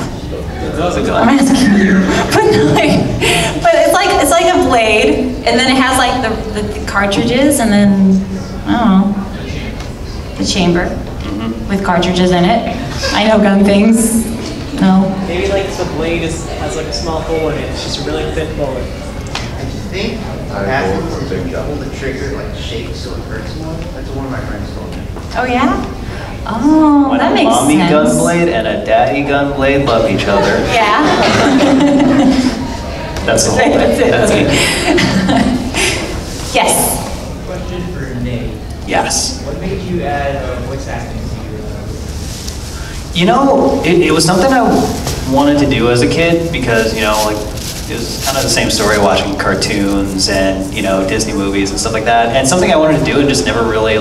[SPEAKER 1] The gun.
[SPEAKER 2] I'm asking you. But it's like a blade, and then it has like the cartridges, and then I don't know, the chamber with cartridges in it. I know gun things. No.
[SPEAKER 4] Maybe like the blade has like a small hole in it. It's just a really thin bullet.
[SPEAKER 11] I think happens is when you pull the trigger, like shakes so it hurts more. That's what one of my friends told me.
[SPEAKER 2] Oh yeah? Oh,
[SPEAKER 1] when
[SPEAKER 2] that makes sense.
[SPEAKER 1] a mommy gunblade and a daddy gunblade love each other.
[SPEAKER 2] Yeah.
[SPEAKER 1] That's the whole thing. That's it.
[SPEAKER 2] Yes.
[SPEAKER 8] Question for Nate.
[SPEAKER 1] Yes.
[SPEAKER 8] What made you add voice acting to your
[SPEAKER 1] You know, it was something I wanted to do as a kid because, you know, like, it was kind of the same story watching cartoons and, you know, Disney movies and stuff like that. And something I wanted to do and just never really,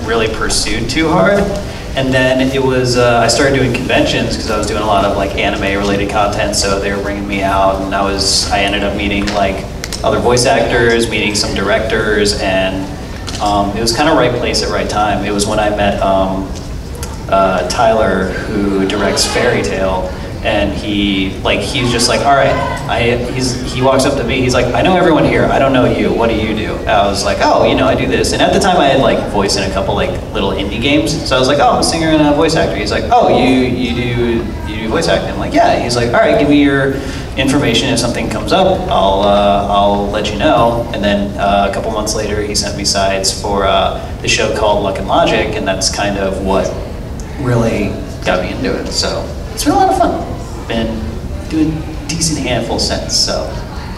[SPEAKER 1] really pursued too hard. And then it was, I started doing conventions because I was doing a lot of, like, anime-related content, so they were bringing me out, and I ended up meeting, like, other voice actors, meeting some directors, and it was kind of right place at right time. It was when I met Tyler, who directs Fairy Tale, and he's just like, all right, he walks up to me, he's like, I know everyone here, I don't know you, what do you do? And I was like, oh, you know, I do this. And at the time I had like voice in a couple like little indie games, so I was like, oh, I'm a singer and a voice actor. He's like, oh, you do voice acting? I'm like, yeah. He's like, all right, give me your information. If something comes up, I'll let you know. And then a couple months later, he sent me sides for the show called Luck and Logic, and that's kind of what really got me into it. So it's been a lot of fun. Been doing a decent handful since, so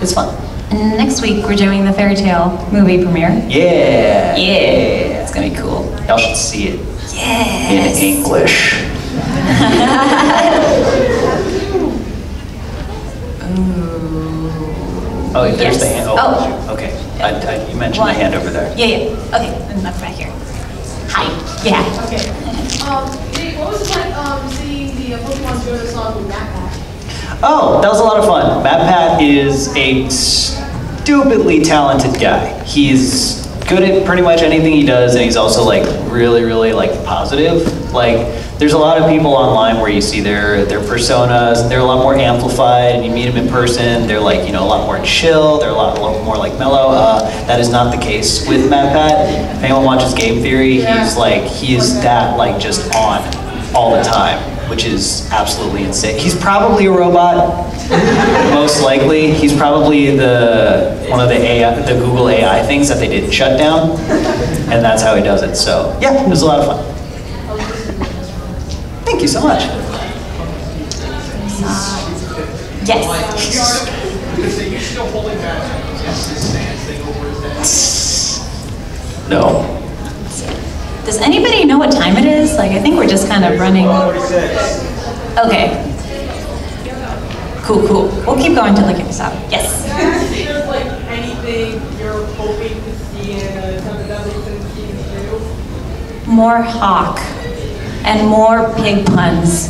[SPEAKER 1] it's fun.
[SPEAKER 2] And next week we're doing the Fairy Tale movie premiere.
[SPEAKER 1] Yeah.
[SPEAKER 2] Yeah. It's gonna be cool.
[SPEAKER 1] Y'all should see it.
[SPEAKER 2] Yes.
[SPEAKER 1] In English. Oh, there's the hand. Oh, okay. You mentioned the hand over there.
[SPEAKER 2] Yeah. Okay, then that's back here. Hi. Yeah.
[SPEAKER 5] Okay. Nate, what was it like seeing the Pokemon Go to song with Matt Pat?
[SPEAKER 1] Oh, that was a lot of fun. Matt Pat is a stupidly talented guy. He's good at pretty much anything he does, and he's also like really like positive. Like, there's a lot of people online where you see their personas, and they're a lot more amplified, and you meet them in person, they're like, you know, a lot more chill, they're a lot more like mellow. That is not the case with Matt Pat. If anyone watches Game Theory, he is that like just on all the time, which is absolutely insane. He's probably a robot, most likely. He's probably one of the Google AI things that they didn't shut down, and that's how he does it. So yeah, it was a lot of fun. Thank you so much.
[SPEAKER 2] Yes.
[SPEAKER 8] Are you still holding that stance thing over his head?
[SPEAKER 1] No.
[SPEAKER 2] Does anybody know what time it is? Like, I think we're just kind of running. Okay. Cool. We'll keep going until they kick us out. Yes.
[SPEAKER 5] Is there like anything you're hoping to see in Tampa that we couldn't see in the
[SPEAKER 2] More Hawk and more pig puns.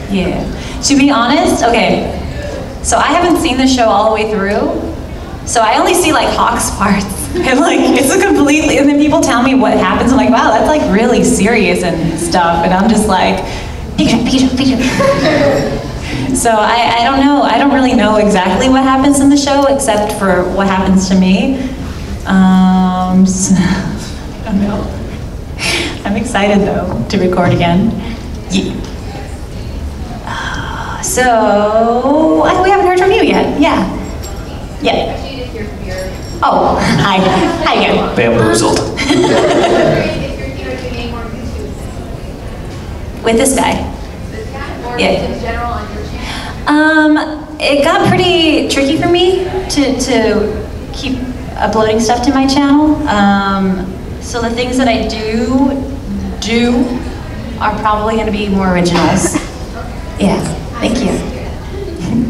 [SPEAKER 2] Yeah. To be honest, okay, so I haven't seen the show all the way through, So I only see like Hawk's parts, and like it's a completely. And then people tell me what happens. I'm like, wow, that's like really serious and stuff. And I'm just like, Pikachu. So I don't know. I don't really know exactly what happens in the show, except for what happens to me. So, I don't know. I'm excited though to record again. Yeah. So we haven't heard from you yet. Yeah. Yeah. Oh, hi again.
[SPEAKER 1] Bamboozled.
[SPEAKER 2] With this guy. Yeah. It got pretty tricky for me to keep uploading stuff to my channel. So the things that I do are probably going to be more originals. Yeah. Thank you.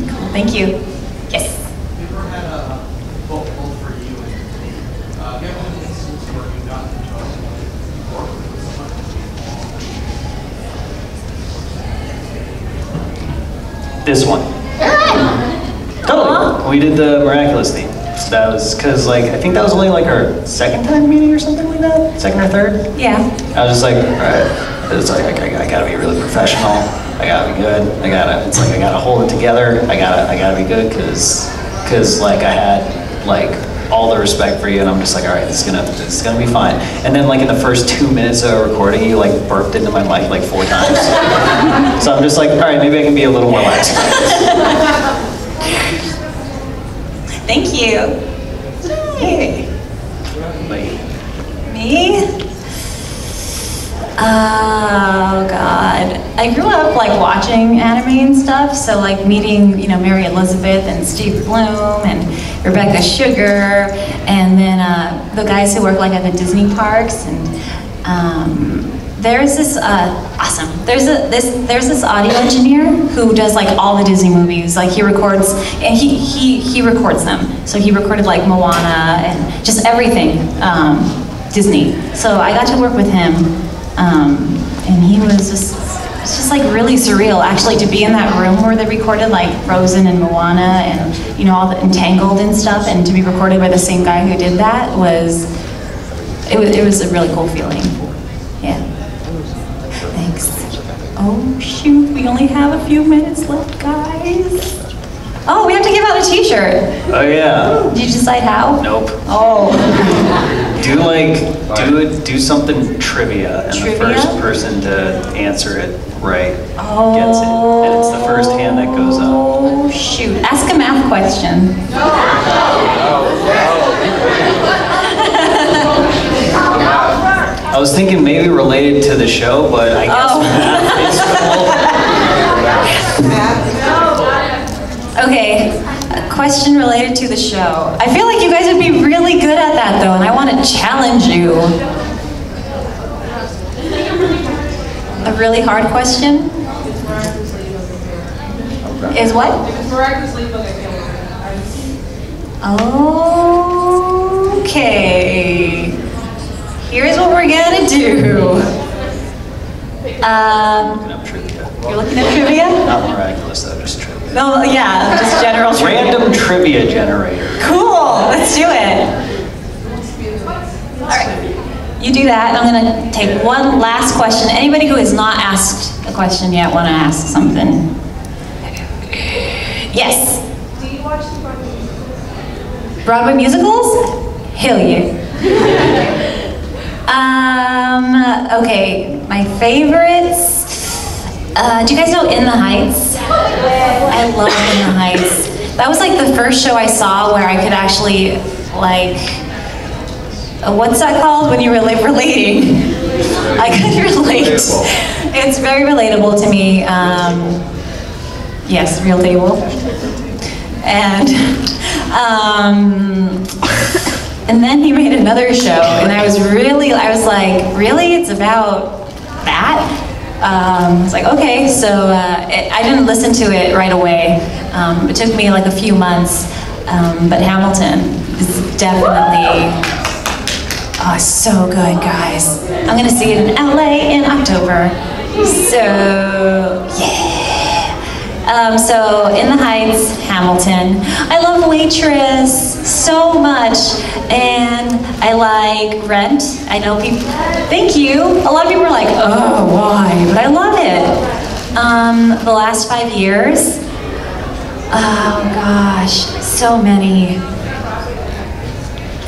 [SPEAKER 2] Cool. Thank you. Yes.
[SPEAKER 8] Have you ever had a both for you and me? Have you ever had an instance where you got into a work with someone?
[SPEAKER 1] This one. Totally. We did the miraculous theme. So that was because like I think that was only like our second time meeting or something like that, second or third.
[SPEAKER 2] Yeah.
[SPEAKER 1] I was just like, all right. It's like I gotta be really professional. I gotta be good. It's like I gotta hold it together. I gotta be good because like I had like all the respect for you, and I'm just like, all right, this is gonna be fine. And then like in the first 2 minutes of recording, you like burped into my mic like 4 times. So I'm just like, all right, maybe I can be a little more lax.
[SPEAKER 2] Thank you. Hey. Me? Oh God. I grew up like watching anime and stuff, so like meeting, Mary Elizabeth and Steve Bloom and Rebecca Sugar, and then the guys who work like at the Disney parks, and there's this there's this audio engineer who does like all the Disney movies. Like he records, and he records them. So he recorded like Moana and just everything Disney. So I got to work with him, and he was it's just like really surreal actually to be in that room where they recorded like Frozen and Moana and all the Entangled and stuff, and to be recorded by the same guy who did that was a really cool feeling. Yeah. Thanks. Oh shoot, we only have a few minutes left, guys. Oh, we have to give out a t-shirt.
[SPEAKER 1] Oh yeah.
[SPEAKER 2] Did you decide how?
[SPEAKER 1] Nope.
[SPEAKER 2] Oh.
[SPEAKER 1] Do something trivia, and the first person to answer it right gets it. And it's the first hand that goes up.
[SPEAKER 2] Oh shoot. Ask a math question.
[SPEAKER 1] I was thinking maybe related to the show, but I guess math is cool.
[SPEAKER 2] Okay, a question related to the show. I feel like you guys would be really good at that though, and I want to challenge you. A really hard question? Is what? Okay. Here's what we're gonna do. You're looking at trivia?
[SPEAKER 1] Not miraculous though, just trivia.
[SPEAKER 2] No, yeah, just general trivia.
[SPEAKER 1] Random trivia generator.
[SPEAKER 2] Cool, let's do it. All right, you do that, and I'm gonna take one last question. Anybody who has not asked a question yet want to ask something? Yes?
[SPEAKER 3] Do you watch the Broadway musicals?
[SPEAKER 2] Broadway musicals? Hell yeah. Okay, my favorites. Do you guys know In the Heights? I love In the Heights. That was like the first show I saw where I could actually, like, what's that called when you relating? I could relate. It's very relatable to me. Yes, real table. And then he made another show, and I was like, really? It's about that? It's like, okay, so I didn't listen to it right away. It took me like a few months, but Hamilton is definitely, so good, guys. I'm gonna see it in LA in October. So, yeah. So, In the Heights, Hamilton. I love Waitress so much, and I like Rent. I know people, thank you. A lot of people are like, oh, why? But I love it. The last 5 years, oh gosh, so many.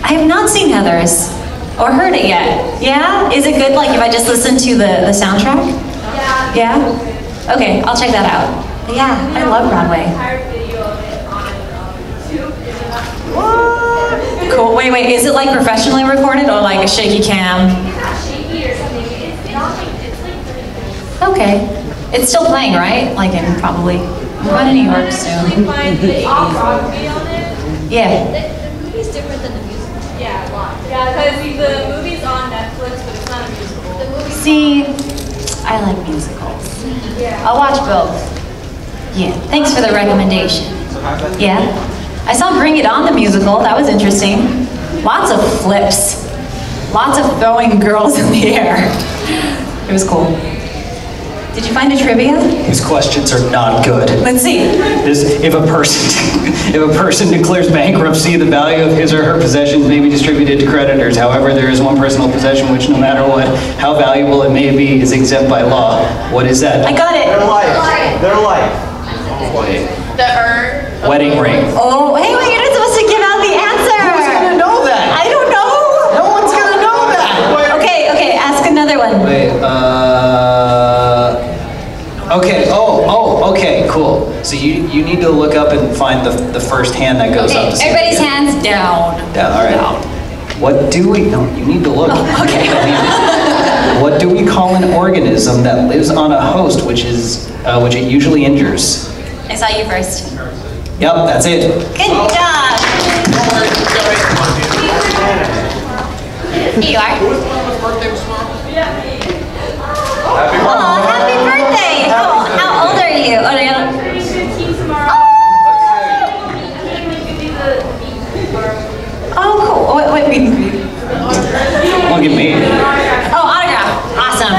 [SPEAKER 2] I have not seen Heathers or heard it yet. Yeah? Is it good, like, if I just listen to the soundtrack?
[SPEAKER 3] Yeah.
[SPEAKER 2] Yeah? Okay, I'll check that out. But yeah, I love Broadway.
[SPEAKER 3] Entire video of it on YouTube.
[SPEAKER 2] What? Cool. Wait, is it like professionally recorded or like a shaky cam?
[SPEAKER 3] It's not shaky or something. It's like 30 minutes.
[SPEAKER 2] Okay. It's still playing, right? Like in probably, I'm going to New York
[SPEAKER 3] Actually
[SPEAKER 2] soon.
[SPEAKER 3] find the Broadway on it.
[SPEAKER 2] Yeah.
[SPEAKER 3] The movie's different than the musical. Yeah, a lot. Yeah, because the movie's on Netflix, but it's not a musical. The movie's
[SPEAKER 2] See, I like musicals.
[SPEAKER 3] Yeah.
[SPEAKER 2] I'll watch both. Yeah, thanks for the recommendation. Yeah? I saw Bring It On, the musical. That was interesting. Lots of flips. Lots of throwing girls in the air. It was cool. Did you find a trivia?
[SPEAKER 1] These questions are not good.
[SPEAKER 2] Let's see.
[SPEAKER 1] If a person declares bankruptcy, the value of his or her possessions may be distributed to creditors. However, there is one personal possession which, no matter what, how valuable it may be, is exempt by law. What is that?
[SPEAKER 2] I got it.
[SPEAKER 10] Their life. Their life.
[SPEAKER 5] The urn.
[SPEAKER 1] Wedding ring.
[SPEAKER 2] Oh, hey, wait, you're not supposed to give out the answer.
[SPEAKER 1] Who's gonna know that?
[SPEAKER 2] I don't know.
[SPEAKER 1] No one's gonna know that.
[SPEAKER 2] Okay, ask another one.
[SPEAKER 1] Wait, okay, okay, cool. So you need to look up and find the first hand that goes up.
[SPEAKER 2] Okay,
[SPEAKER 1] to see
[SPEAKER 2] everybody's
[SPEAKER 1] it.
[SPEAKER 2] hands down.
[SPEAKER 1] Down, all right.
[SPEAKER 2] Down.
[SPEAKER 1] What do we, no, you need to look.
[SPEAKER 2] Oh, okay.
[SPEAKER 1] What do we call an organism that lives on a host which it usually injures?
[SPEAKER 2] I saw you first.
[SPEAKER 1] Yep, that's it.
[SPEAKER 2] Good job. Here you are. Oh, happy birthday! How old are you? Oh,
[SPEAKER 3] I'm turning 15 tomorrow.
[SPEAKER 2] Oh, cool. Wait.
[SPEAKER 1] Look at me.
[SPEAKER 2] Oh, autograph. Awesome.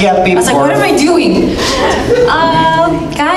[SPEAKER 1] Happy
[SPEAKER 2] I was like, what am I doing? Guys.